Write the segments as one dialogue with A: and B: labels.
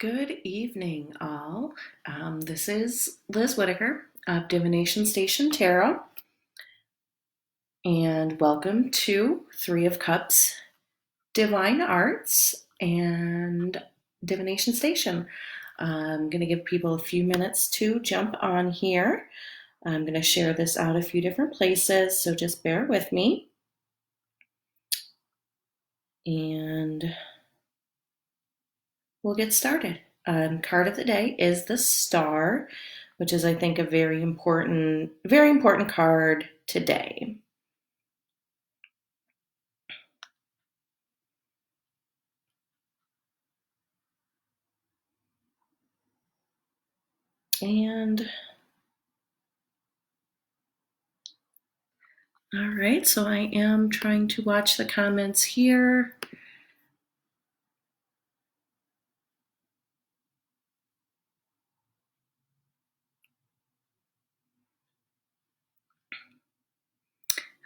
A: Good evening, all. This is Liz Whitaker of Divination Station Tarot, and welcome to Three of Cups Divine Arts and Divination Station. I'm going to give people a few minutes to jump on here. I'm going to share this out a few different places, so just bear with me. And we'll get started. Card of the day is the Star, which is, I think, a very important card today. And all right, so I am trying to watch the comments here.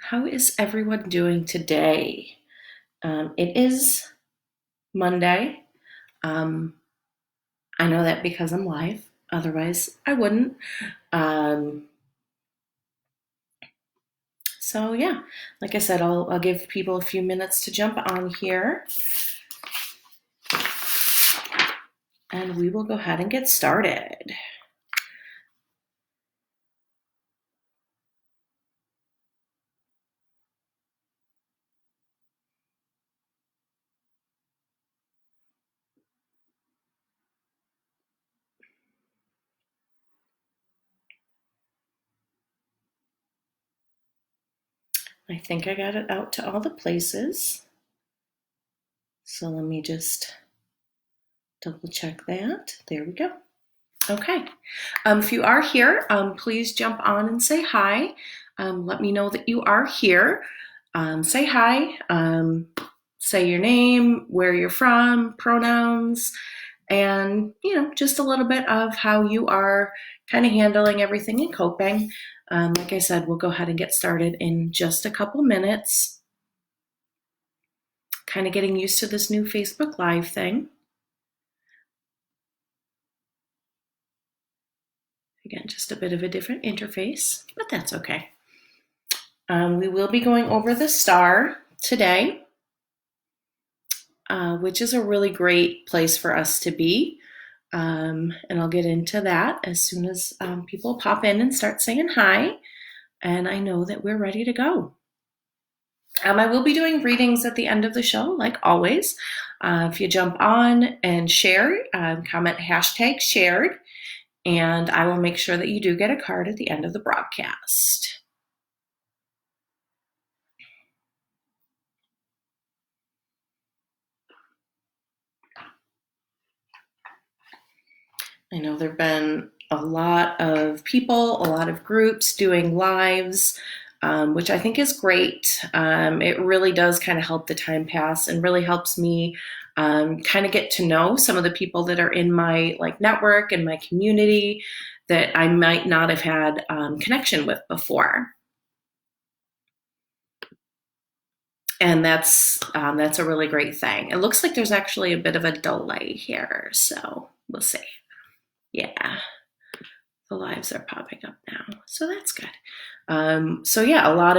A: How is everyone doing today? It is Monday. I know that because I'm live, otherwise I wouldn't. So yeah, like I said, I'll give people a few minutes to jump on here. And we will go ahead and get started. I think I got it out to all the places. So let me just double check that. There we go. Okay. If you are here, please jump on and say hi. Let me know that you are here. Say hi. Say your name, where you're from, pronouns, and just a little bit of how you are kind of handling everything and coping. Like I said, we'll go ahead and get started in just a couple minutes. Kind of getting used to this new Facebook Live thing. Again, just a bit of a different interface, but that's okay. We will be going over the Star today, which is a really great place for us to be. And I'll get into that as soon as people pop in and start saying hi. And I know that we're ready to go. I will be doing readings at the end of the show, like always. If you jump on and share, comment #shared, and I will make sure that you do get a card at the end of the broadcast. I know there have been a lot of people, a lot of groups doing lives, which I think is great. It really does kind of help the time pass and really helps me kind of get to know some of the people that are in my network and my community that I might not have had connection with before. And that's a really great thing. It looks like there's actually a bit of a delay here, so we'll see. Yeah, the lives are popping up now, so that's good. So yeah, a lot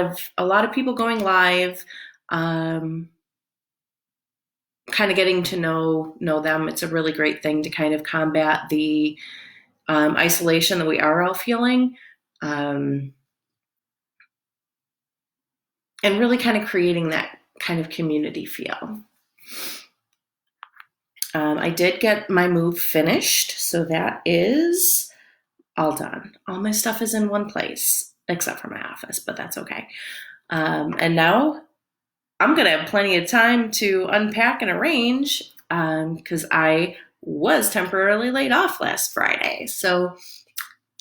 A: of people going live, kind of getting to know them. It's a really great thing to kind of combat the isolation that we are all feeling, and really kind of creating that kind of community feel. I did get my move finished, so that is all done. All my stuff is in one place, except for my office, but that's okay. And now I'm going to have plenty of time to unpack and arrange because I was temporarily laid off last Friday. So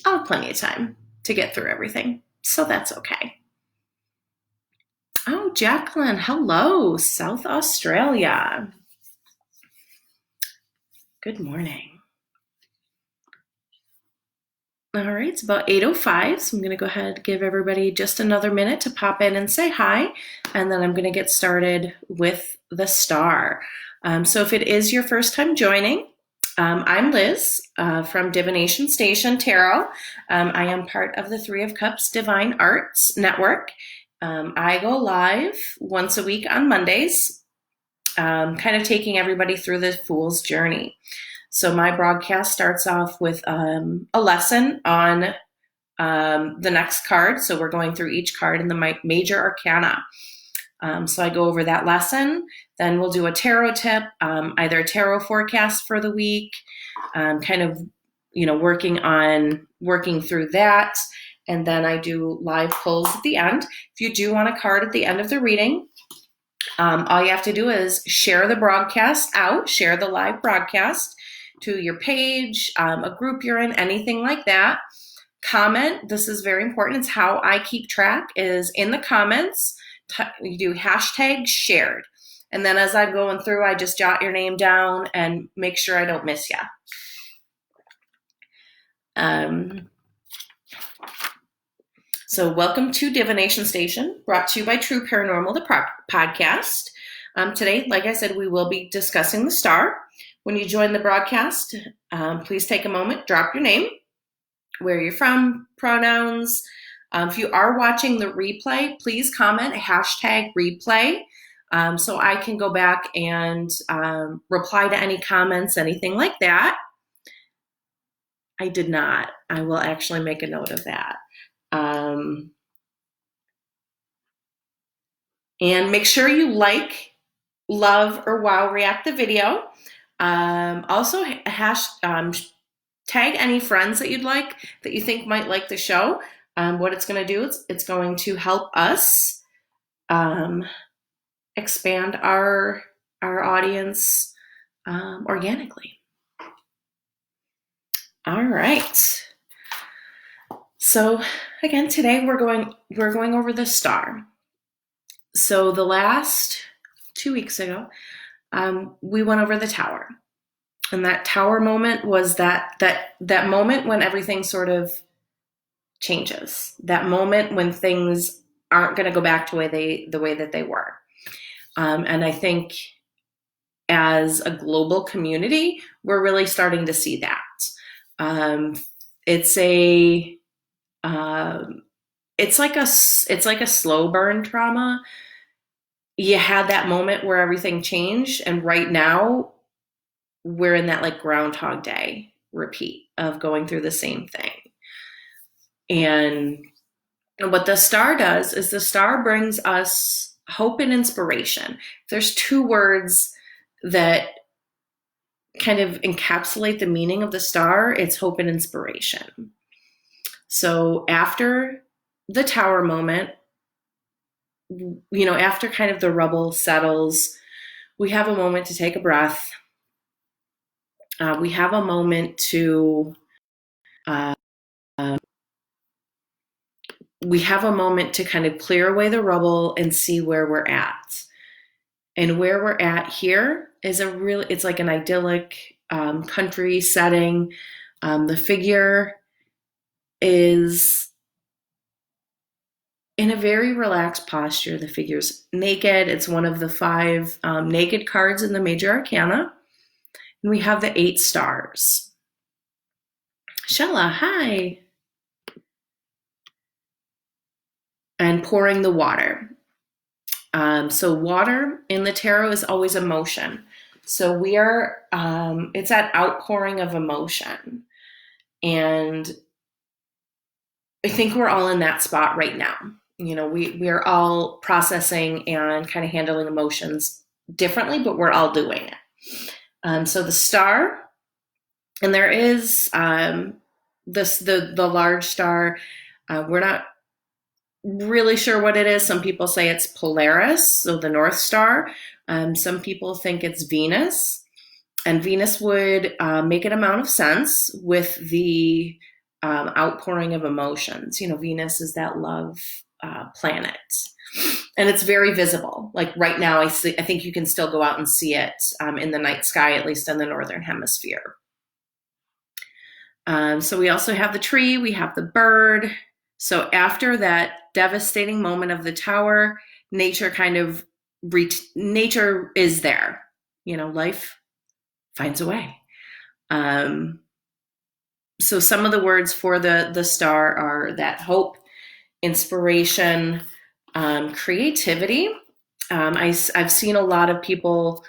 A: I'll have plenty of time to get through everything. So that's okay. Oh, Jacqueline, hello, South Australia. Good morning. All right, it's about 8:05, so I'm going to go ahead and give everybody just another minute to pop in and say hi, and then I'm going to get started with the Star. So if it is your first time joining, I'm Liz from Divination Station Tarot. I am part of the Three of Cups Divine Arts Network. I go live once a week on Mondays, kind of taking everybody through the Fool's Journey. So my broadcast starts off with a lesson on the next card. So we're going through each card in the major arcana. So I go over that lesson. Then we'll do a tarot tip, either a tarot forecast for the week, kind of, working through that. And then I do live pulls at the end. If you do want a card at the end of the reading, all you have to do is share the broadcast out, share the live broadcast to your page, a group you're in, anything like that. Comment. This is very important. It's how I keep track, is in the comments. You do hashtag shared. And then as I'm going through, I just jot your name down and make sure I don't miss you. So welcome to Divination Station, brought to you by True Paranormal, the podcast. Today, like I said, we will be discussing the star. When you join the broadcast, please take a moment, drop your name, where you're from, pronouns. If you are watching the replay, please comment hashtag replay, so I can go back and reply to any comments, anything like that. I did not. I will actually make a note of that. And make sure you like, love, or wow react the video. Also, tag any friends that you'd like, that you think might like the show. What it's going to do is it's going to help us expand our audience organically. All right. So again, today we're going over the star. So the last 2 weeks ago, we went over the tower. And that tower moment was that moment when everything sort of changes. That moment when things aren't going to go back to the way that they were. And I think as a global community, we're really starting to see that. It's like a slow burn trauma. You had that moment where everything changed, and right now we're in that like Groundhog Day repeat of going through the same thing. And what the star does is the star brings us hope and inspiration. There's two words that kind of encapsulate the meaning of the star. It's hope and inspiration. So after the tower moment, after kind of the rubble settles, we have a moment to take a breath. We have a moment to kind of clear away the rubble and see where we're at. And where we're at here is it's like an idyllic country setting. The figure is in a very relaxed posture. The figure's naked. It's one of the 5 naked cards in the major arcana. And we have the 8 stars. Shella, hi. And pouring the water. So water in the tarot is always emotion. So we are, it's that outpouring of emotion. And I think we're all in that spot right now. We are all processing and kind of handling emotions differently, but we're all doing it. So the star, and there is the large star. We're not really sure what it is. Some people say it's Polaris, so the North Star. Some people think it's Venus, and Venus would make an amount of sense with the outpouring of emotions. Venus is that love planet, and it's very visible. Like right now, I think you can still go out and see it in the night sky, at least in the northern hemisphere. So we also have the tree, we have the bird. So after that devastating moment of the tower, nature is there. Life finds a way. So some of the words for the star are that hope, inspiration, creativity. I've seen a lot of people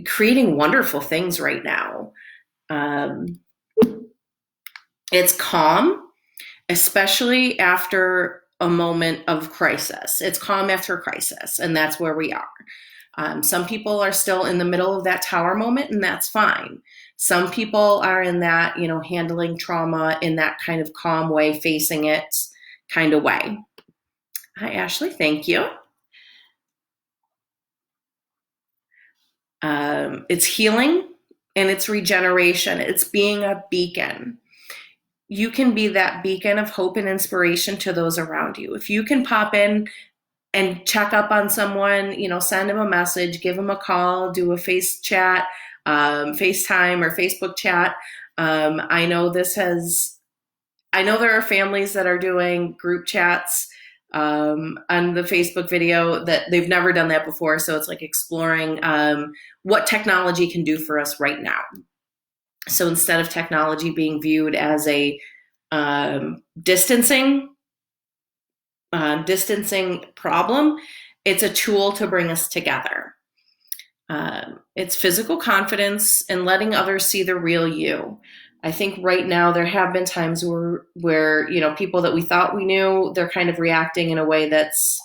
A: creating wonderful things right now. It's calm, especially after a moment of crisis. It's calm after crisis, and that's where we are. Some people are still in the middle of that tower moment, and that's fine. Some people are in that, handling trauma in that kind of calm way, facing it kind of way. Hi, Ashley. Thank you. It's healing and it's regeneration. It's being a beacon. You can be that beacon of hope and inspiration to those around you. If you can pop in and check up on someone, send them a message, give them a call, do a face chat, FaceTime or Facebook chat. I know there are families that are doing group chats on the Facebook video that they've never done that before. So it's like exploring what technology can do for us right now. So instead of technology being viewed as a distancing problem, it's a tool to bring us together. It's physical confidence and letting others see the real you. I think right now there have been times where people that we thought we knew, they're kind of reacting in a way that's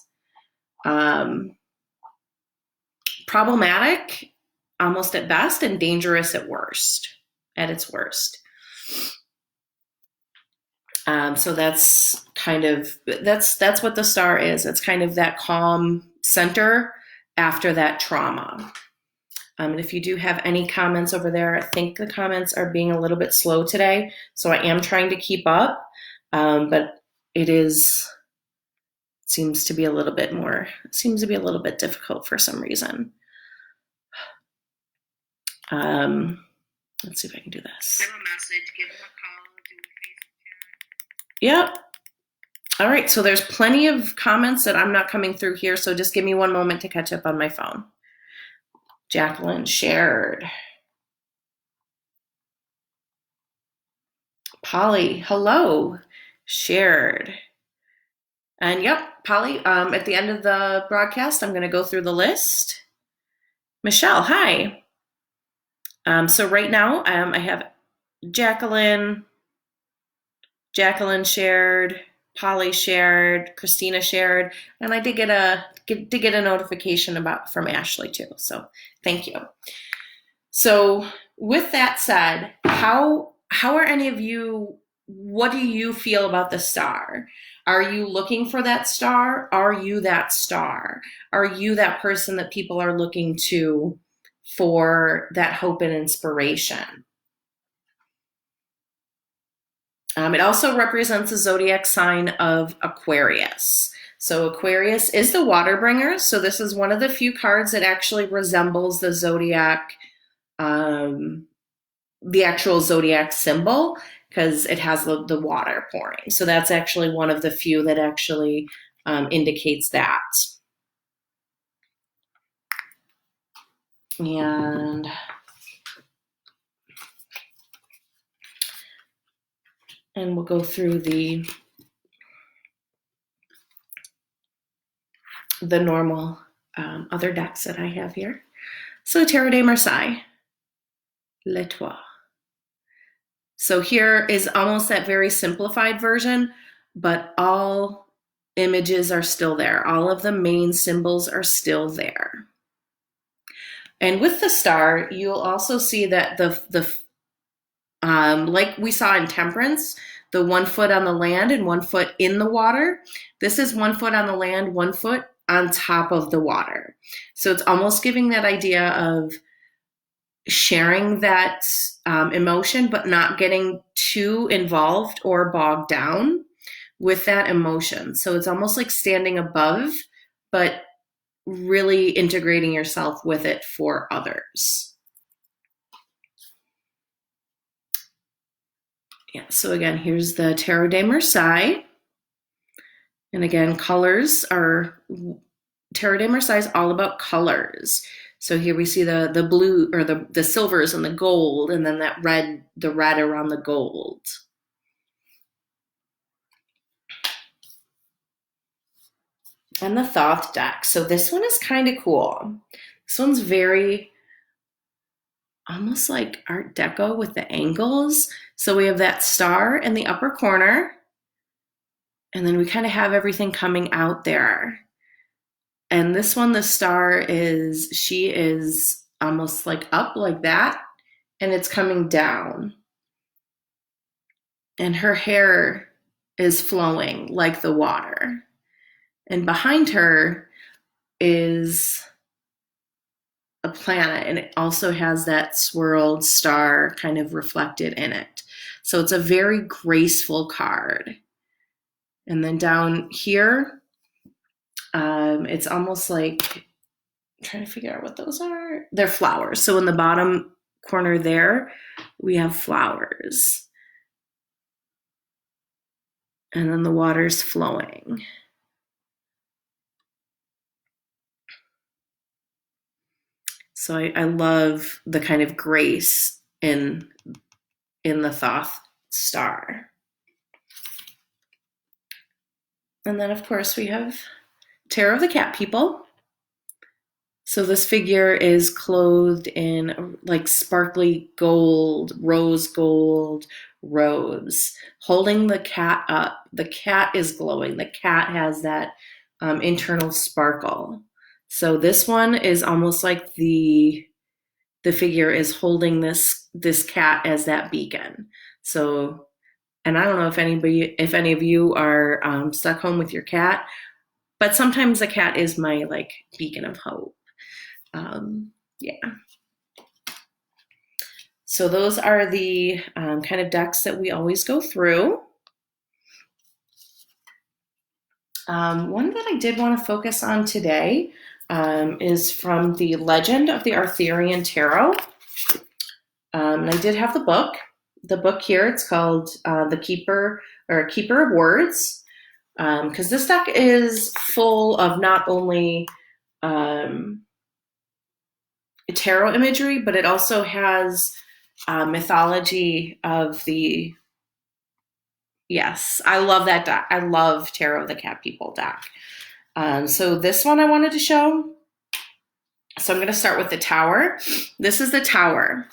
A: problematic, almost at best, and dangerous at its worst. So that's what the star is. It's kind of that calm center after that trauma. And if you do have any comments over there, I think the comments are being a little bit slow today, so I am trying to keep up, but seems to be a little bit difficult for some reason. Let's see if I can do this. Give a message, give them a call, do a Facebook chat. Yep. All right, so there's plenty of comments that I'm not coming through here, so just give me one moment to catch up on my phone. Jacqueline shared. Polly, hello, shared. And yep, Polly, at the end of the broadcast, I'm going to go through the list. Michelle, hi. So right now, I have Jacqueline shared, Polly shared, Christina shared, and I did get a notification from Ashley too. So thank you. So with that said, how are any of you? What do you feel about the star? Are you looking for that star? Are you that star? Are you that person that people are looking to for that hope and inspiration? It also represents the zodiac sign of Aquarius. So Aquarius is the water bringer. So this is one of the few cards that actually resembles the zodiac, the actual zodiac symbol, because it has the water pouring. So that's actually one of the few that actually indicates that. And we'll go through the normal other decks that I have here. So Tarot de Marseille, L'Etoile. So here is almost that very simplified version, but all images are still there. All of the main symbols are still there. And with the star, you'll also see that like we saw in Temperance, the 1 foot on the land and 1 foot in the water. This is 1 foot on the land, 1 foot on top of the water. So it's almost giving that idea of sharing that emotion, but not getting too involved or bogged down with that emotion. So it's almost like standing above, but really integrating yourself with it for others. Yeah, so again, here's the Tarot de Marseille. And again, colors are Tarot de Marseille is all about colors. So here we see the blue, or the silvers and the gold, and then that red, the red around the gold. And the Thoth deck. So this one is kind of cool. This one's very almost like Art Deco with the angles. So we have that star in the upper corner, and then we kind of have everything coming out there. And this one, the star is, she is almost like up like that, and it's coming down. And her hair is flowing like the water. And behind her is a planet, and it also has that swirled star kind of reflected in it. So it's a very graceful card. And then down here, it's almost like, I'm trying to figure out what those are. They're flowers. So in the bottom corner there, we have flowers. And then the water's flowing. So I love the kind of grace in the Thoth star. And then, of course, we have Tarot of the Cat People. So this figure is clothed in like sparkly gold, rose gold robes, holding the cat up. The cat is glowing. The cat has that internal sparkle. So this one is almost like the figure is holding this cat as that beacon. So, and I don't know if any of you are stuck home with your cat, but sometimes the cat is my like beacon of hope. Yeah. So those are the kind of decks that we always go through. One that I did want to focus on today is from the Legend of the Arthurian Tarot. And I did have the book. The book here, it's called The Keeper, or Keeper of Words, because this deck is full of not only tarot imagery, but it also has mythology of the, yes, I love that deck. I love Tarot of the Cat People deck. So this one I wanted to show. So I'm going to start with the Tower. This is the Tower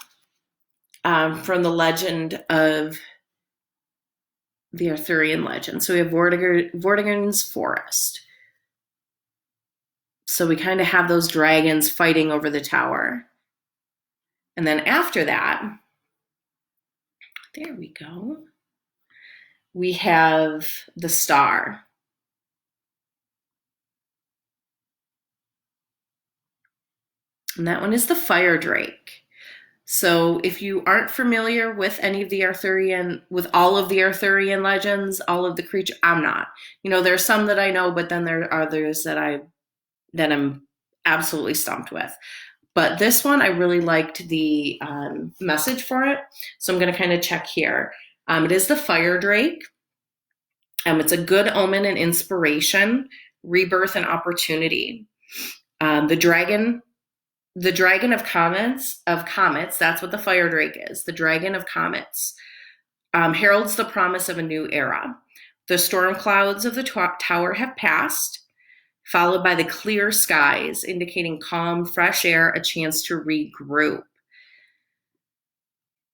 A: from the Legend of the Arthurian legend. So we have Vortigern's Forest. So we kind of have those dragons fighting over the tower. And then after that, there we go, we have the star. And that one is the Fire Drake. So if you aren't familiar with any of the Arthurian, with all of the Arthurian legends, all of the creatures, I'm not. You know, there's some that I know, but then there are others that I'm absolutely stumped with. But this one, I really liked the message for it. So I'm going to kind of check here. It is the Fire Drake. It's a good omen and inspiration, rebirth and opportunity. The dragon of comets, that's what the Fire Drake is. The dragon of comets heralds the promise of a new era. The storm clouds of the tower have passed, followed by the clear skies, indicating calm, fresh air, a chance to regroup.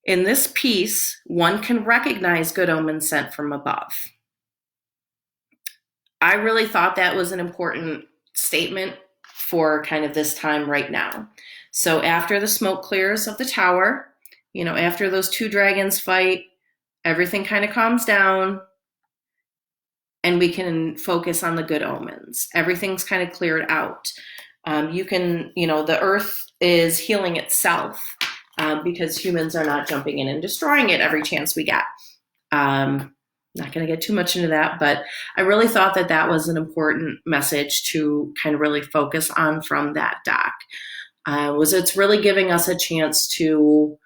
A: In this piece, one can recognize good omens sent from above. I really thought that was an important statement for kind of this time right now. So after the smoke clears of the tower, you know, after those two dragons fight, everything kind of calms down, and we can focus on the good omens. Everything's kind of cleared out. The earth is healing itself because humans are not jumping in and destroying it every chance we get. Not going to get too much into that, but I really thought that was an important message to kind of really focus on from that deck. It's really giving us a chance to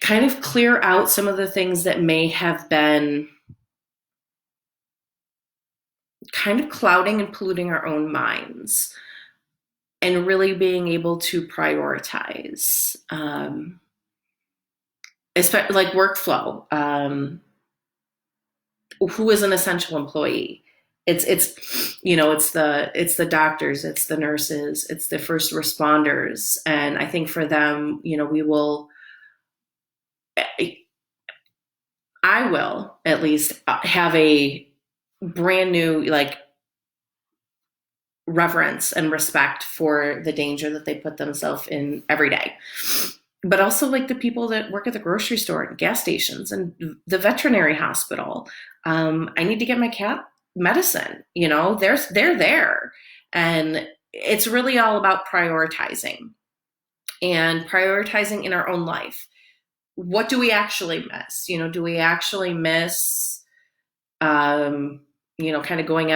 A: kind of clear out some of the things that may have been kind of clouding and polluting our own minds, and really being able to prioritize, especially like workflow. Who is an essential employee? It's it's the doctors, it's the nurses, it's the first responders, and I think for them, we will. I will at least have a brand new like reverence and respect for the danger that they put themselves in every day. But also like the people that work at the grocery store and gas stations and the veterinary hospital. I need to get my cat medicine. They're there. And it's really all about prioritizing and prioritizing in our own life. What do we actually miss? Do we actually miss, kind of going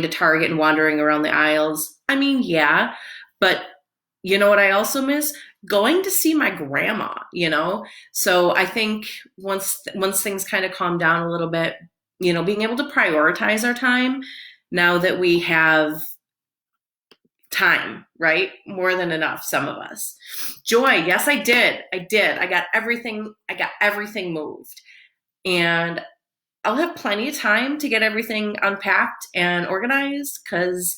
A: to Target and wandering around the aisles? I mean, yeah, but you know what I also miss? Going to see my grandma. So I think once things kind of calm down a little bit, being able to prioritize our time now that we have time, right? More than enough, some of us. Joy, yes, I did. I got everything moved. And I'll have plenty of time to get everything unpacked and organized because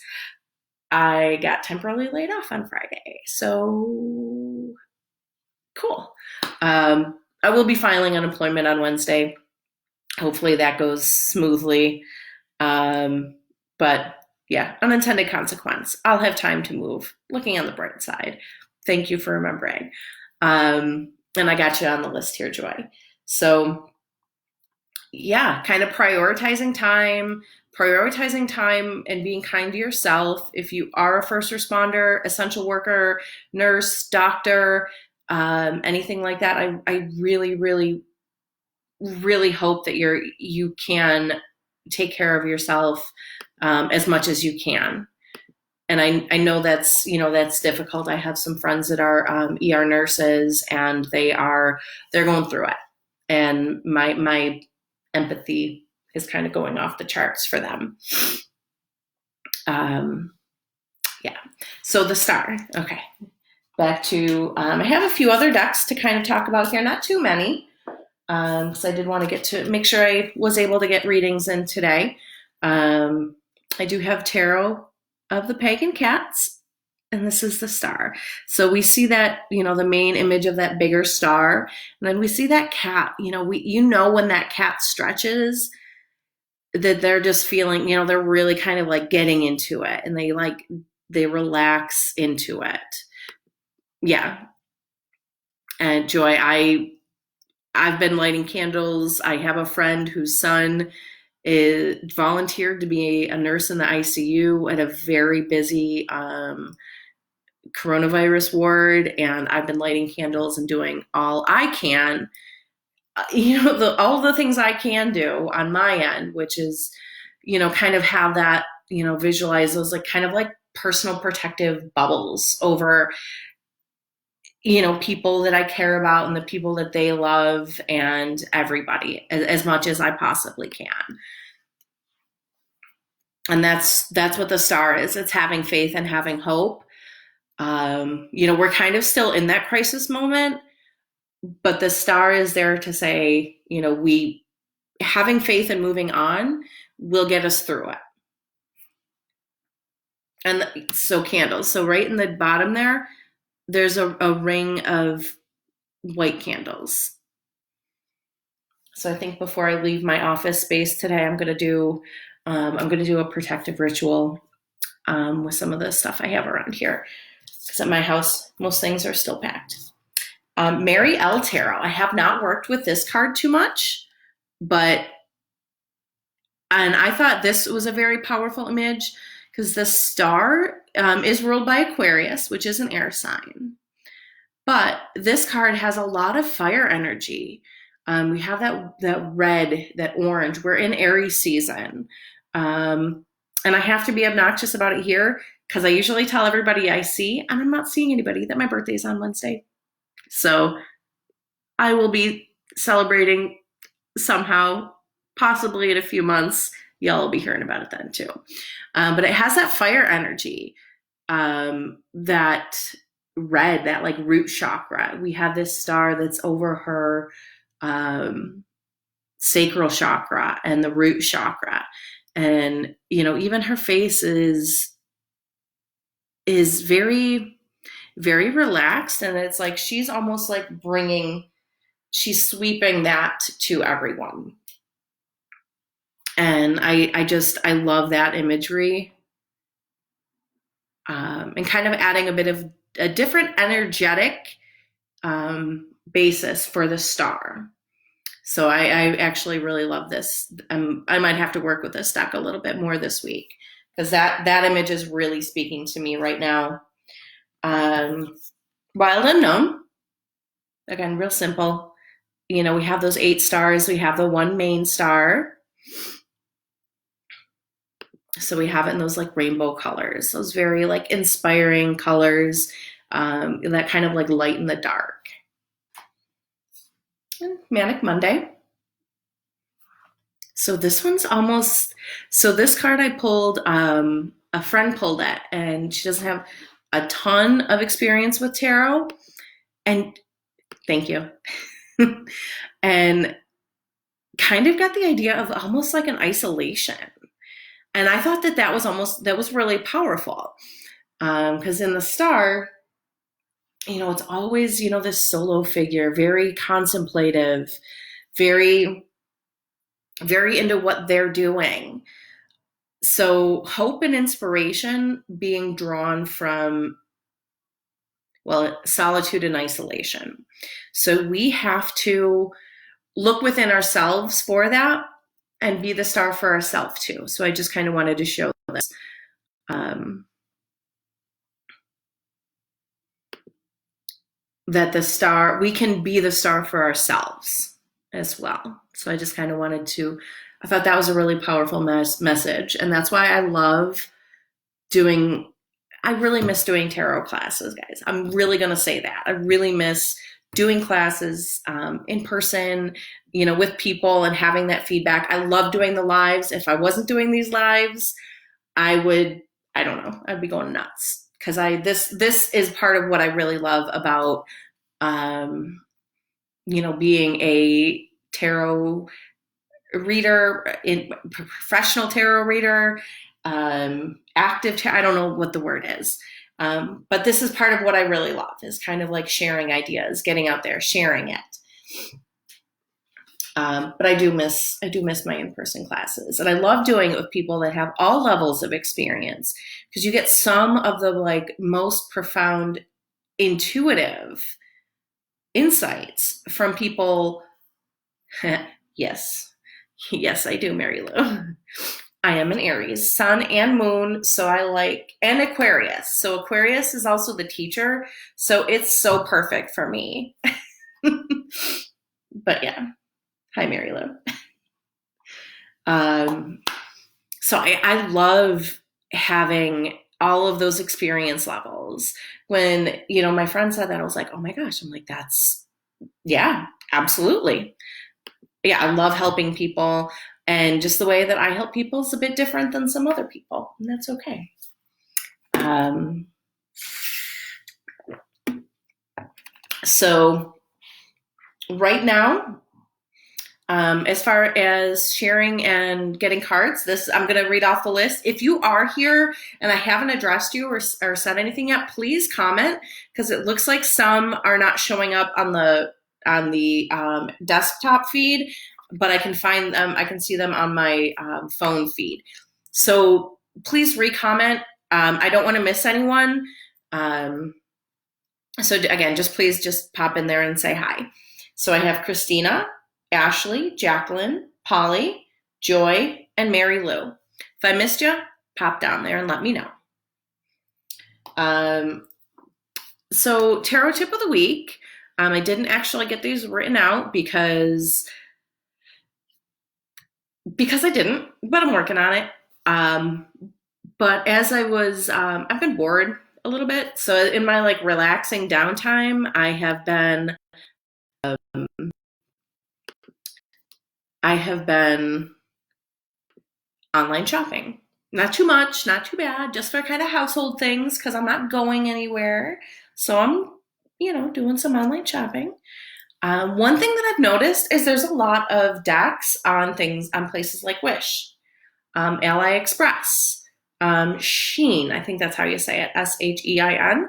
A: I got temporarily laid off on Friday. So cool. I will be filing unemployment on Wednesday. Hopefully that goes smoothly. But yeah, unintended consequence. I'll have time to move. Looking on the bright side. Thank you for remembering. And I got you on the list here, Joy. So yeah, kind of prioritizing time and being kind to yourself. If you are a first responder, essential worker, nurse, doctor, anything like that, I really, really, really hope that you can take care of yourself as much as you can. And I know that's difficult. I have some friends that are ER nurses, and they're going through it, and my empathy is kind of going off the charts for them. Yeah. So the star. Okay. Back to, I have a few other decks to kind of talk about here. Not too many, because I did want to make sure I was able to get readings in today. I do have Tarot of the Pagan Cats, and this is the star. So we see that, the main image of that bigger star, and then we see that cat. When that cat stretches, that they're just feeling, they're really kind of like getting into it, and they relax into it. Yeah. And Joy, I've been lighting candles. I have a friend whose son is volunteered to be a nurse in the ICU at a very busy coronavirus ward, and I've been lighting candles and doing all I can, all the things I can do on my end, which is, kind of have that, visualize those like kind of like personal protective bubbles over, people that I care about and the people that they love and everybody as much as I possibly can. And that's what the star is. It's having faith and having hope. We're kind of still in that crisis moment, but the star is there to say, we having faith and moving on will get us through it. And so candles. So right in the bottom there's a ring of white candles. So I think before I leave my office space today, I'm going to do a protective ritual with some of the stuff I have around here. Because at my house, most things are still packed. Mary L. Tarot. I have not worked with this card too much, and I thought this was a very powerful image because the star is ruled by Aquarius, which is an air sign. But this card has a lot of fire energy. We have that red, that orange. We're in Aries season. And I have to be obnoxious about it here because I usually tell everybody I see, and I'm not seeing anybody, that my birthday is on Wednesday. So I will be celebrating somehow, possibly in a few months, y'all will be hearing about it then too. But it has that fire energy, that red, that like root chakra. We have this star that's over her sacral chakra and the root chakra. And, even her face is very, very relaxed. And it's like she's almost like she's sweeping that to everyone. And I love that imagery. And kind of adding a bit of a different energetic basis for the star. So I actually really love this. I might have to work with this deck a little bit more this week because that image is really speaking to me right now. Wild Unknown, again, real simple. We have those 8 stars. We have the one main star. So we have it in those like rainbow colors, those very like inspiring colors, that kind of like light in the dark. And Manic Monday. So this one's this card I pulled, a friend pulled it, and she doesn't have a ton of experience with tarot. And thank you. And kind of got the idea of almost like an isolation. And I thought that was really powerful. Because in the star, it's always, this solo figure, very contemplative, very, very into what they're doing. So hope and inspiration being drawn from, solitude and isolation. So we have to look within ourselves for that and be the star for ourselves too. So I just kind of wanted to show this. That we can be the star for ourselves as well. So I just kind of I thought that was a really powerful message. And that's why I really miss doing tarot classes, guys. I'm really going to say that. I really miss doing classes in person, with people and having that feedback. I love doing the lives. If I wasn't doing these lives, I'd be going nuts. Because this is part of what I really love about, being a tarot reader, professional tarot reader, active. I don't know what the word is, but this is part of what I really love, is kind of like sharing ideas, getting out there, sharing it. But I do miss my in-person classes, and I love doing it with people that have all levels of experience, because you get some of the like most profound intuitive insights from people. Yes, I do, Mary Lou. I am an Aries, Sun and Moon, so and Aquarius. So Aquarius is also the teacher, so it's so perfect for me. But yeah. Hi, Mary Lou. So I love having all of those experience levels. When, my friend said that, I was like, oh my gosh. I'm like, yeah, absolutely. Yeah, I love helping people. And just the way that I help people is a bit different than some other people. And that's okay. So right now, as far as sharing and getting cards, I'm going to read off the list. If you are here and I haven't addressed you or said anything yet, please comment, because it looks like some are not showing up on the desktop feed, but I can find them. I can see them on my phone feed. So please re-comment. I don't want to miss anyone. So again, please pop in there and say hi. So I have Christina, Ashley, Jacqueline, Polly, Joy, and Mary Lou. If I missed you, pop down there and let me know. So tarot tip of the week. I didn't actually get these written out because I didn't, but I'm working on it. But as I've been bored a little bit. So in my like relaxing downtime, I have been online shopping. Not too much, not too bad, just for kind of household things because I'm not going anywhere. So I'm, doing some online shopping. One thing that I've noticed is there's a lot of decks on things on places like Wish, AliExpress, Shein. I think that's how you say it, SHEIN.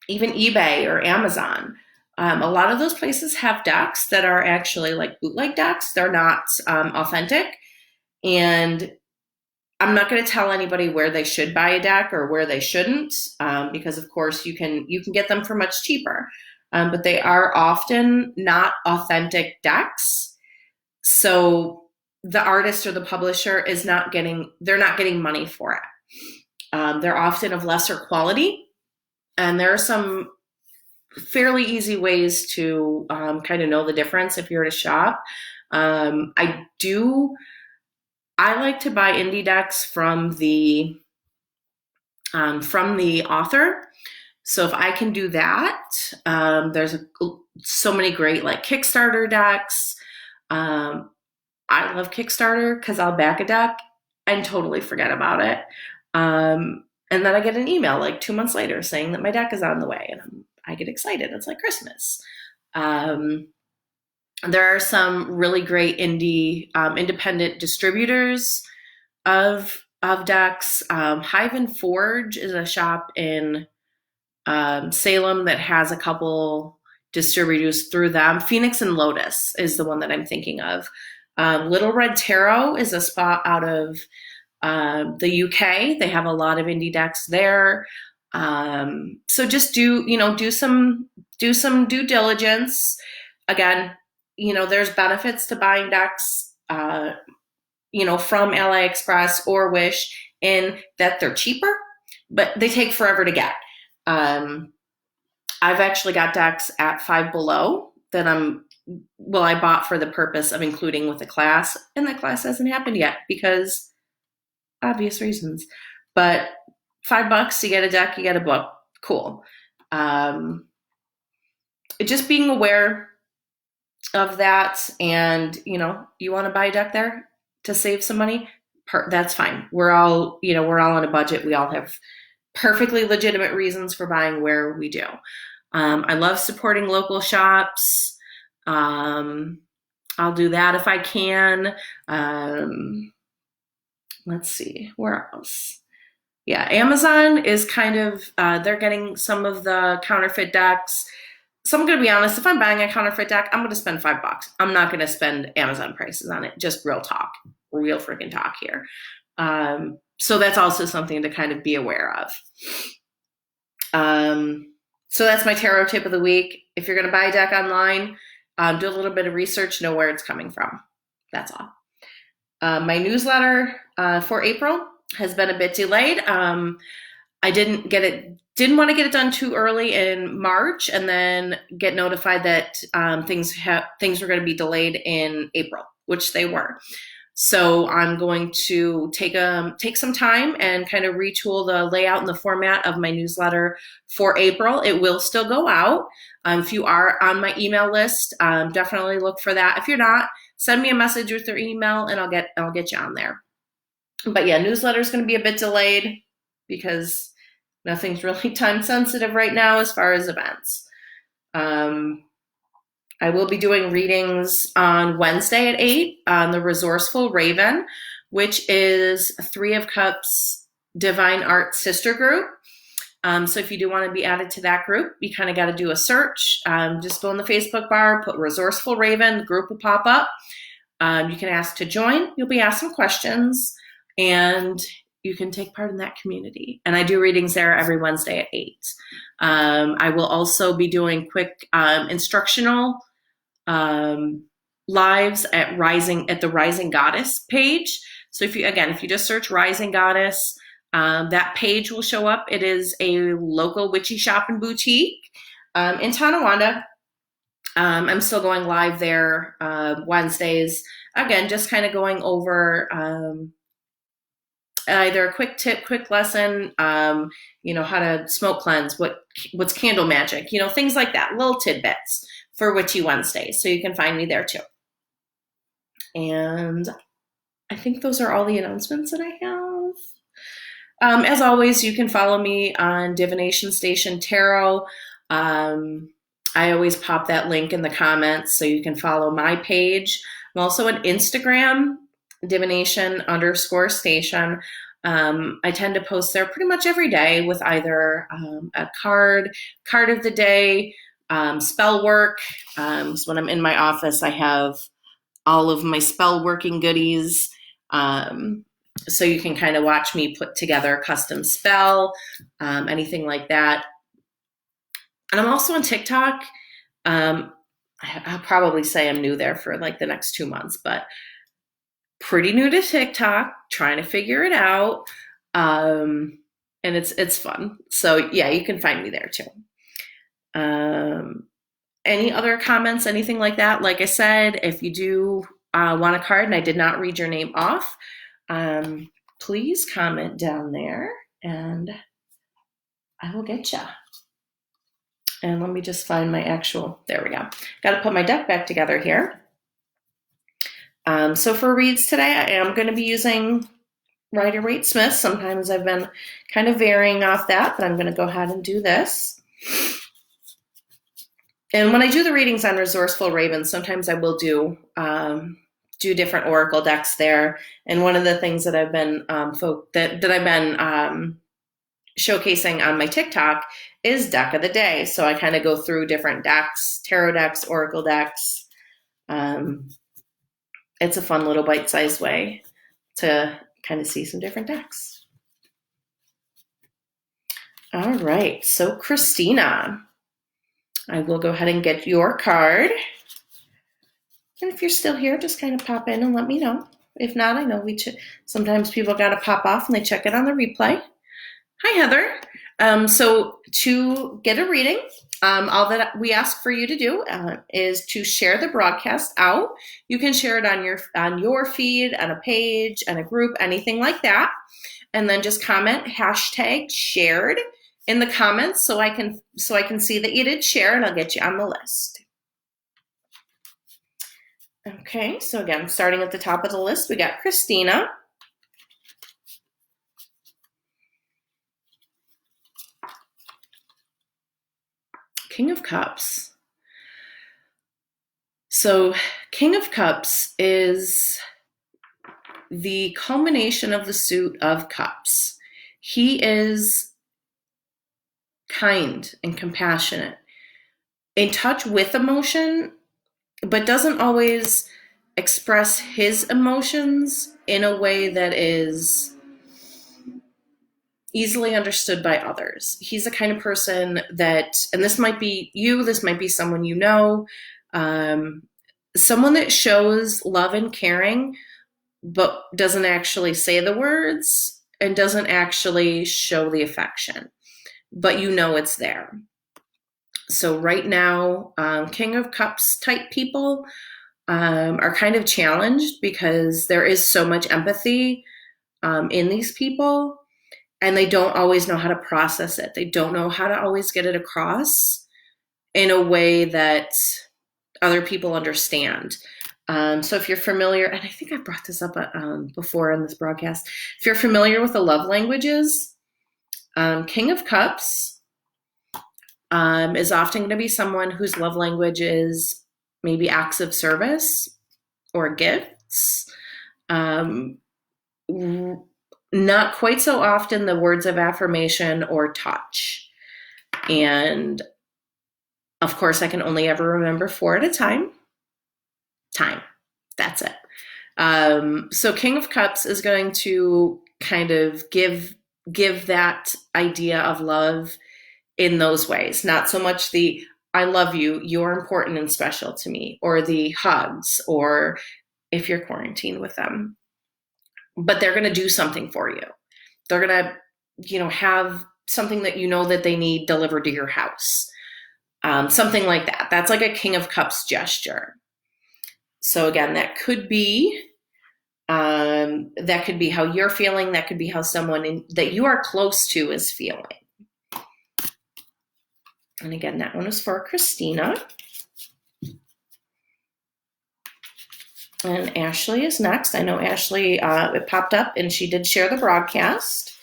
A: Even eBay or Amazon. A lot of those places have decks that are actually like bootleg decks. They're not authentic. And I'm not going to tell anybody where they should buy a deck or where they shouldn't, because of course you can get them for much cheaper. But they are often not authentic decks. So the artist or the publisher they're not getting money for it. They're often of lesser quality. And there are some fairly easy ways to kind of know the difference if you're at a shop. I like to buy indie decks from the author. So if I can do that, there's so many great like Kickstarter decks. I love Kickstarter because I'll back a deck and totally forget about it. And then I get an email like 2 months later saying that my deck is on the way, and I get excited. It's like Christmas. There are some really great independent distributors of decks. Hive and Forge is a shop in Salem that has a couple distributors through them. Phoenix and Lotus is the one that I'm thinking of. Little Red Tarot is a spot out of the UK. They have a lot of indie decks there. So just do some due diligence. Again, there's benefits to buying decks, from AliExpress or Wish in that they're cheaper, but they take forever to get. I've actually got decks at Five Below that I bought for the purpose of including with the class, and that class hasn't happened yet because obvious reasons. But $5, you get a deck, you get a book. Cool. Just being aware of that, and you want to buy a deck there to save some money, that's fine. We're all on a budget. We all have perfectly legitimate reasons for buying where we do. I love supporting local shops. I'll do that if I can. Let's see, where else? Yeah, Amazon is kind of, they're getting some of the counterfeit decks. So I'm going to be honest, if I'm buying a counterfeit deck, I'm going to spend $5. I'm not going to spend Amazon prices on it. Just real freaking talk here. So that's also something to kind of be aware of. So that's my tarot tip of the week. If you're going to buy a deck online, do a little bit of research, know where it's coming from. That's all. My newsletter for April has been a bit delayed. I didn't want to get it done too early in March and then get notified that things were going to be delayed in April, which they were. So I'm going to take some time and kind of retool the layout and the format of my newsletter for April. It will still go out. If you are on my email list, definitely look for that. If you're not, send me a message with your email and I'll get you on there. But yeah, newsletter is going to be a bit delayed because nothing's really time sensitive right now as far as events. I will be doing readings on Wednesday at 8 on the Resourceful Raven, which is a Three of Cups Divine Art sister group. So if you do want to be added to that group, you kind of got to do a search. Just go in the Facebook bar, put Resourceful Raven, the group will pop up. You can ask to join. You'll be asked some questions, and you can take part in that community. And I do readings there every Wednesday at 8. I will also be doing quick instructional lives at the Rising Goddess page. So if you just search Rising Goddess, that page will show up. It is a local witchy shop and boutique in Tonawanda. I'm still going live there Wednesdays. Again, just kind of going over either a quick tip, quick lesson, how to smoke cleanse, what's candle magic, things like that, little tidbits for Witchy Wednesdays. So you can find me there too. And I think those are all the announcements that I have. As always, you can follow me on Divination Station Tarot. I always pop that link in the comments so you can follow my page. I'm also on Instagram, divination_station. I tend to post there pretty much every day with either a card of the day, spell work. So when I'm in my office, I have all of my spell working goodies. So you can kind of watch me put together a custom spell, anything like that. And I'm also on TikTok. I'll probably say I'm new there for like the next 2 months, but pretty new to TikTok, trying to figure it out. And it's fun. So yeah, you can find me there too. Any other comments, anything like that? Like I said, if you do want a card and I did not read your name off, please comment down there and I will get you. And let me just find my there we go. Got to put my deck back together here. So for reads today, I am going to be using Rider-Waite-Smith. Sometimes I've been kind of varying off that, but I'm going to go ahead and do this. And when I do the readings on Resourceful Raven, sometimes I will do different oracle decks there. And one of the things that I've been that I've been showcasing on my TikTok is deck of the day. So I kind of go through different decks, tarot decks, oracle decks. It's a fun little bite-sized way to kind of see some different decks. All right, so Christina, I will go ahead and get your card. And if you're still here, just kind of pop in and let me know. If not, I know sometimes people got to pop off and they check it on the replay. Hi, Heather. So to get a reading, all that we ask for you to do is to share the broadcast out. You can share it on your feed, on a page, on a group, anything like that. And then just comment #shared in the comments so I can see that you did share, and I'll get you on the list. Okay, so again, starting at the top of the list, we got Christina. King of Cups. So King of Cups is the culmination of the suit of cups. He is kind and compassionate, in touch with emotion, but doesn't always express his emotions in a way that is easily understood by others. He's the kind of person that, and this might be you, this might be someone you know, someone that shows love and caring, but doesn't actually say the words and doesn't actually show the affection, but you know it's there. So right now, King of Cups type people are kind of challenged because there is so much empathy in these people, and they don't always know how to process it. They don't know how to always get it across in a way that other people understand. So if you're familiar, and I think I brought this up before in this broadcast, if you're familiar with the love languages, King of Cups is often going to be someone whose love language is maybe acts of service or gifts. Not quite so often the words of affirmation or touch. And of course, I can only ever remember 4 at a time. That's it. So King of Cups is going to kind of give that idea of love in those ways. Not so much the I love you, you're important and special to me, or the hugs, or if you're quarantined with them. But they're going to do something for you. They're going to, have something that that they need delivered to your house. Something like that. That's like a King of Cups gesture. So again, that could be how you're feeling. That could be how someone that you are close to is feeling. And again, that one is for Christina. And Ashley is next. I know Ashley, it popped up and she did share the broadcast.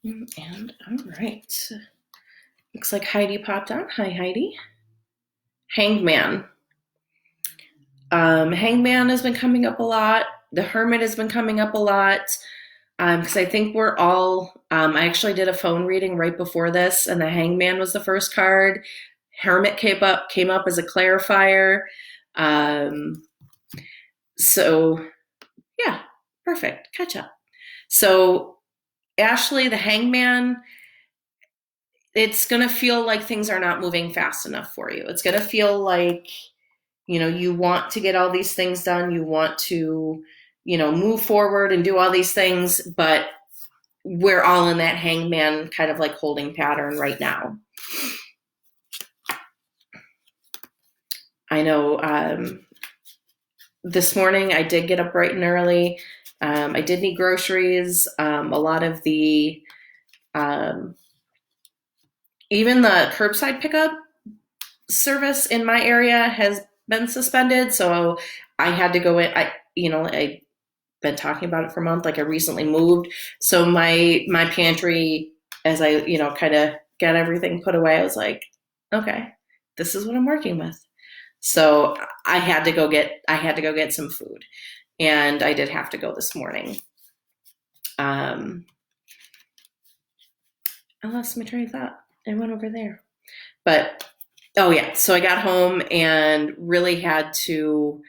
A: And all right. Looks like Heidi popped on. Hi, Heidi. Hangman. Hangman has been coming up a lot. The Hermit has been coming up a lot. Because I think we're all, I actually did a phone reading right before this, and the Hangman was the first card. Hermit came up as a clarifier. So yeah, perfect. Catch up. So Ashley, the Hangman, it's going to feel like things are not moving fast enough for you. It's going to feel like, you want to get all these things done. You want to, move forward and do all these things, but we're all in that Hangman kind of like holding pattern right now. I know this morning I did get up bright and early. I did need groceries. A lot of the, even the curbside pickup service in my area has been suspended. So I had to go in. I've been talking about it for a month. Like I recently moved. So my pantry, as I, kind of get everything put away, I was like, okay, this is what I'm working with. So I had to go get some food, and I did have to go this morning. I lost my train of thought. I went over there, but oh yeah. So I got home and really had to.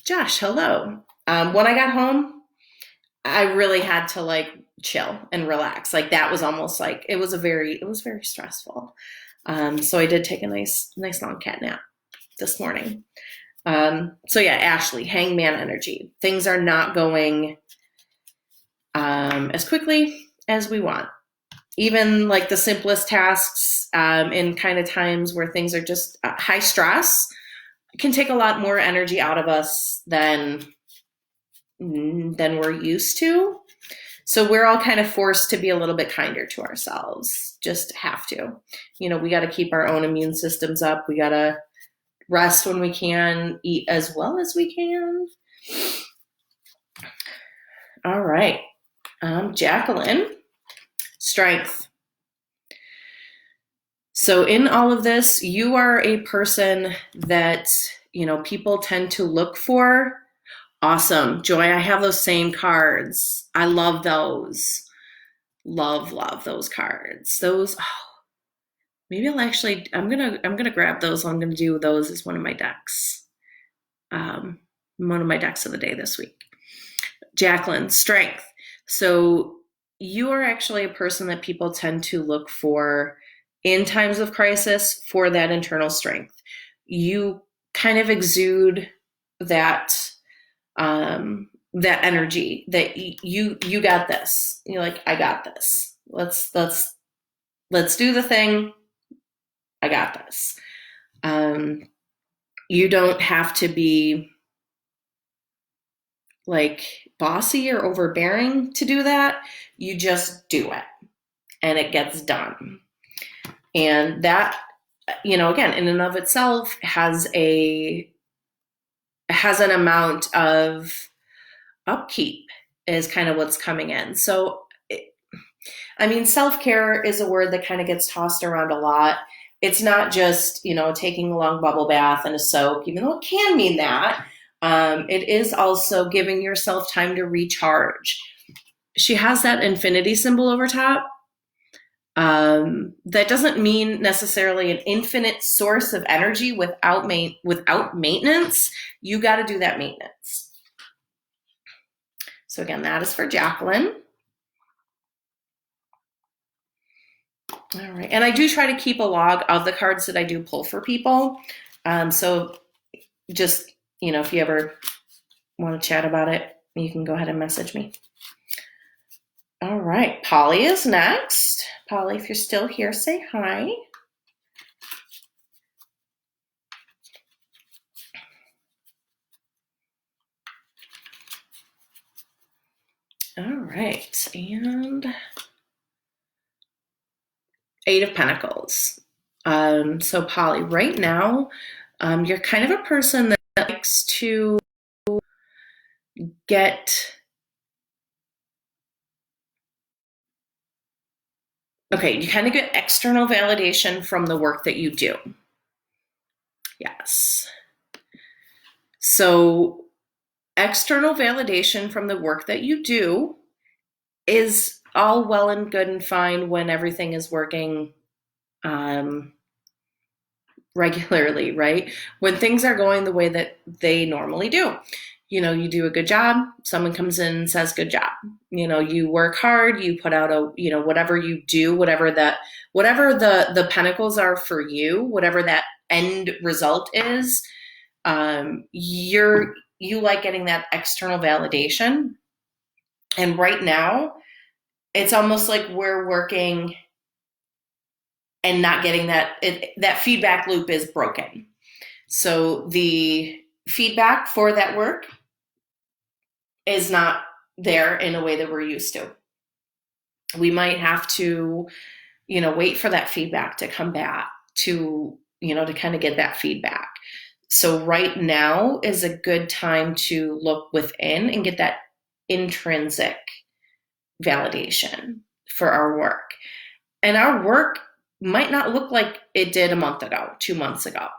A: Josh, hello. When I got home, I really had to like chill and relax. Like that was almost like it was very stressful. So I did take a nice long cat nap this morning. So yeah, Ashley, Hangman energy. Things are not going as quickly as we want. Even like the simplest tasks in kind of times where things are just high stress can take a lot more energy out of us than we're used to. So we're all kind of forced to be a little bit kinder to ourselves. Just have to. We got to keep our own immune systems up. We got to rest when we can, eat as well as we can. All right. Jacqueline, strength. So in all of this, you are a person that, people tend to look for. Awesome. Joy, I have those same cards. I love those. Love those cards. Those, maybe I'll actually, I'm gonna grab those. I'm gonna do those as one of my decks. One of my decks of the day this week. Jacqueline, strength. So you are actually a person that people tend to look for in times of crisis for that internal strength. You kind of exude that that energy that you got this. You're like, I got this. Let's do the thing. I got this. You don't have to be like bossy or overbearing to do that. You just do it and it gets done. And that, again, in and of itself has an amount of upkeep is kind of what's coming in. So, self-care is a word that kind of gets tossed around a lot. It's not just, taking a long bubble bath and a soak, even though it can mean that. It is also giving yourself time to recharge. She has that infinity symbol over top. That doesn't mean necessarily an infinite source of energy without maintenance. You got to do that maintenance. So again, that is for Jacqueline. All right. And I do try to keep a log of the cards that I do pull for people. So just, if you ever want to chat about it, you can go ahead and message me. All right. Polly is next. Polly, if you're still here, say hi. All right, and Eight of Pentacles. So Polly, right now, you're kind of a person that likes to get, okay, you kind of get external validation from the work that you do. Yes. So external validation from the work that you do is all well and good and fine when everything is working regularly, right? When things are going the way that they normally do. You know, you do a good job, someone comes in and says, good job. You know, you work hard, you put out whatever you do, whatever the pentacles are for you, whatever that end result is, you like getting that external validation. And right now, it's almost like we're working and not getting that feedback loop is broken. So the feedback for that work is not there in a way that we're used to. We might have to, wait for that feedback to come back to kind of get that feedback. So right now is a good time to look within and get that intrinsic validation for our work. And our work might not look like it did a month ago, 2 months ago.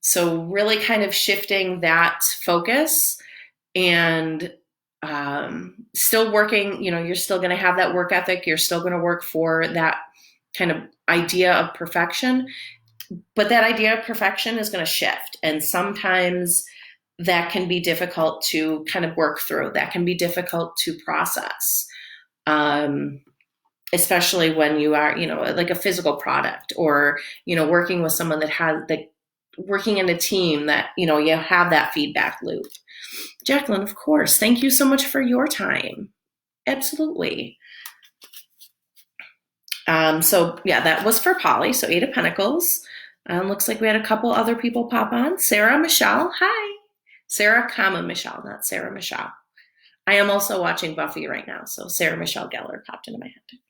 A: So really kind of shifting that focus and still working, you're still going to have that work ethic. You're still going to work for that kind of idea of perfection. But that idea of perfection is going to shift. And sometimes that can be difficult to kind of work through. That can be difficult to process. Especially when you are, like a physical product or, working with someone that has working in a team that, you have that feedback loop. Jacqueline, of course. Thank you so much for your time. Absolutely. So yeah, that was for Polly. So Eight of Pentacles. Looks like we had a couple other people pop on. Sarah Michelle. Hi. Sarah, Michelle, not Sarah Michelle. I am also watching Buffy right now. So Sarah Michelle Gellar popped into my head.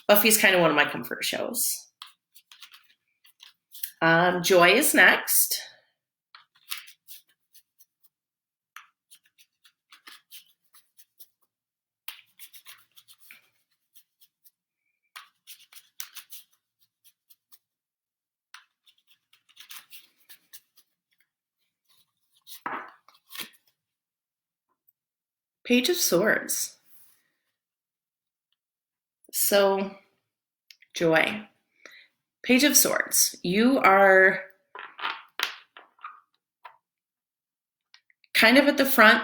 A: Buffy's kind of one of my comfort shows. Joy is next. Page of Swords. So, Joy. Page of Swords. You are kind of at the front,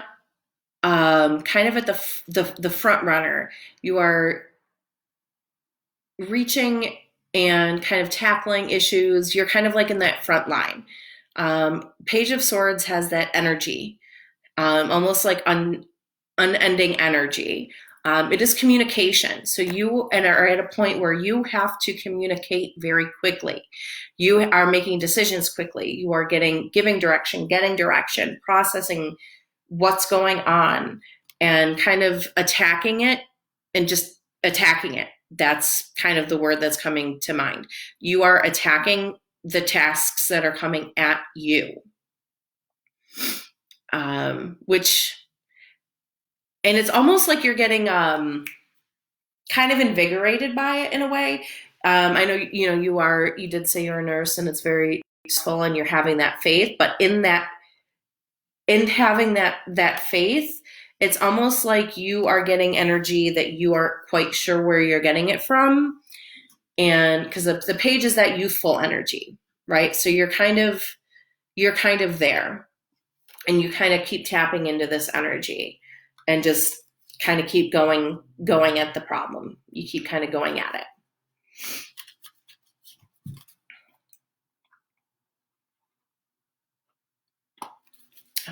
A: kind of at the front runner. You are reaching and kind of tackling issues. You're kind of like in that front line. Page of Swords has that energy, almost like unending energy. It is communication. So you are at a point where you have to communicate very quickly. You are making decisions quickly. You are giving direction, getting direction, processing what's going on, and kind of attacking it and just attacking it. That's kind of the word that's coming to mind. You are attacking the tasks that are coming at you, and it's almost like you're getting kind of invigorated by it in a way. I know you did say you're a nurse and it's very useful and you're having that faith, but in having that faith, it's almost like you are getting energy that you aren't quite sure where you're getting it from. And because the page is that youthful energy, right? So you're kind of there, and you kind of keep tapping into this energy and just kind of keep going at the problem. You keep kind of going at it.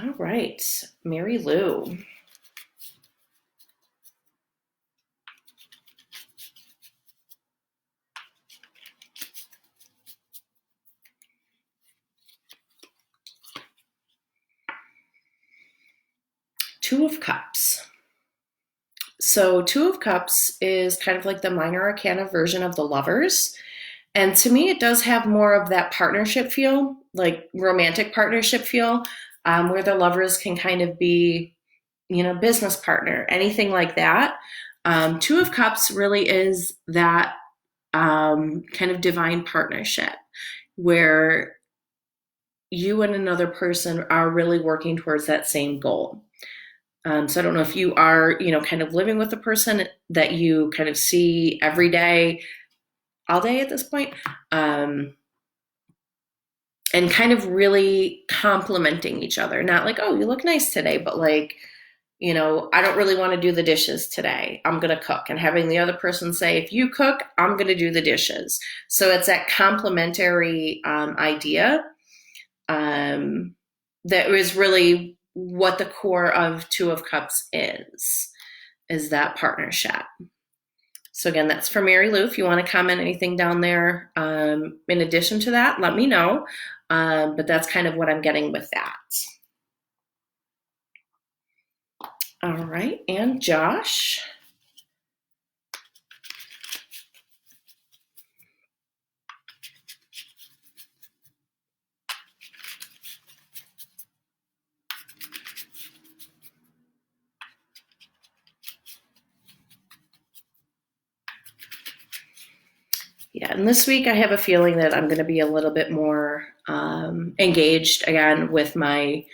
A: All right, Mary Lou. Two of Cups. So Two of Cups is kind of like the minor arcana version of the Lovers. And to me, it does have more of that partnership feel, like romantic partnership feel, where the lovers can kind of be, business partner, anything like that. Two of Cups really is that kind of divine partnership where you and another person are really working towards that same goal. So I don't know if you are, kind of living with a person that you kind of see every day, all day at this point, and kind of really complimenting each other. Not like, oh, you look nice today, but like, I don't really want to do the dishes today. I'm going to cook. And having the other person say, if you cook, I'm going to do the dishes. So it's that complimentary idea that is really what the core of Two of Cups is that partnership. So again, that's for Mary Lou. If you want to comment anything down there in addition to that, let me know. But that's kind of what I'm getting with that. All right, and Josh. Yeah, and this week I have a feeling that I'm going to be a little bit more engaged again with my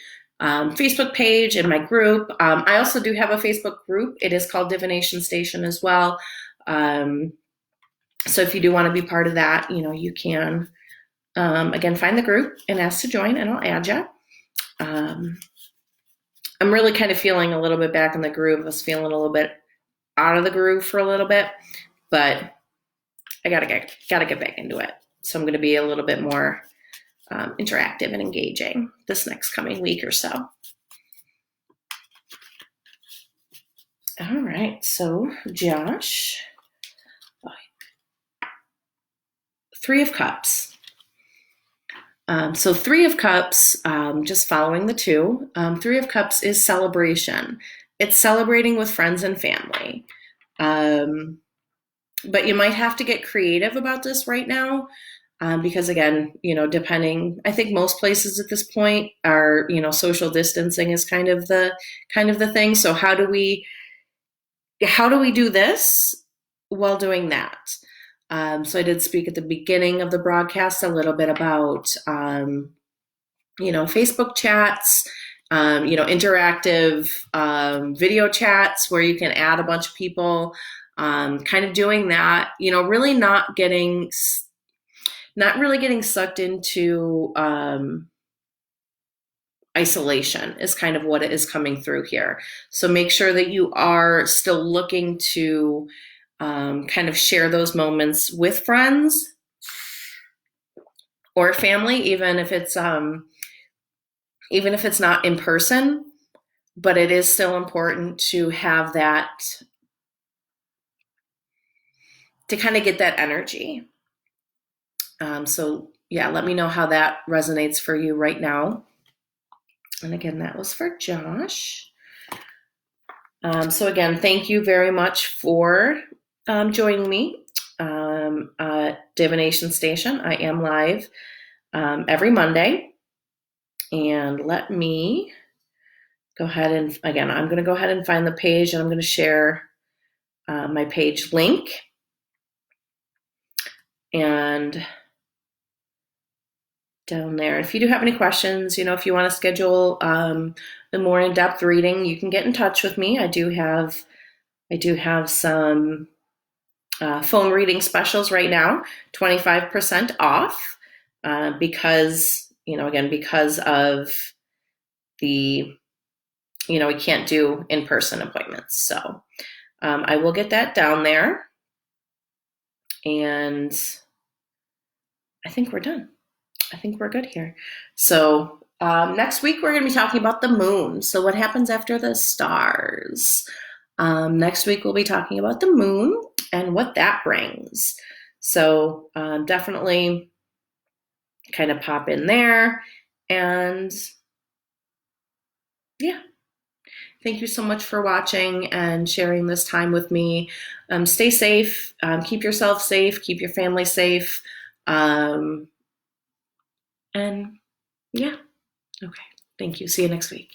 A: Facebook page and my group. I also do have a Facebook group. It is called Divination Station as well. So if you do want to be part of that, you can, again, find the group and ask to join, and I'll add you. I'm really kind of feeling a little bit back in the groove. I was feeling a little bit out of the groove for a little bit, but I gotta get back into it. So I'm going to be a little bit more interactive and engaging this next coming week or so. All right, so Josh, Three of Cups. So Three of Cups, just following the two, Three of Cups is celebration. It's celebrating with friends and family. But you might have to get creative about this right now. Because again, depending, I think most places at this point are, social distancing is kind of the thing. So how do we do this while doing that? So I did speak at the beginning of the broadcast a little bit about, Facebook chats, interactive video chats where you can add a bunch of people, kind of doing that, really not really getting sucked into isolation is kind of what it is coming through here. So make sure that you are still looking to kind of share those moments with friends or family, even if it's not in person, but it is still important to have that, to kind of get that energy. So yeah, let me know how that resonates for you right now. And again, that was for Josh. So again, thank you very much for joining me at Divination Station. I am live every Monday. And let me go ahead and, again, I'm going to go ahead and find the page, and I'm going to share my page link. And down there, if you do have any questions, if you want to schedule a more in-depth reading, you can get in touch with me. I do have some phone reading specials right now, 25% off, because, again, because of the, we can't do in-person appointments. So I will get that down there, and I think we're done. I think we're good here. So next week, we're going to be talking about the moon. So what happens after the stars? Next week, we'll be talking about the moon and what that brings. So definitely kind of pop in there. And yeah. Thank you so much for watching and sharing this time with me. Stay safe, keep yourself safe, keep your family safe. And yeah, okay. Thank you. See you next week.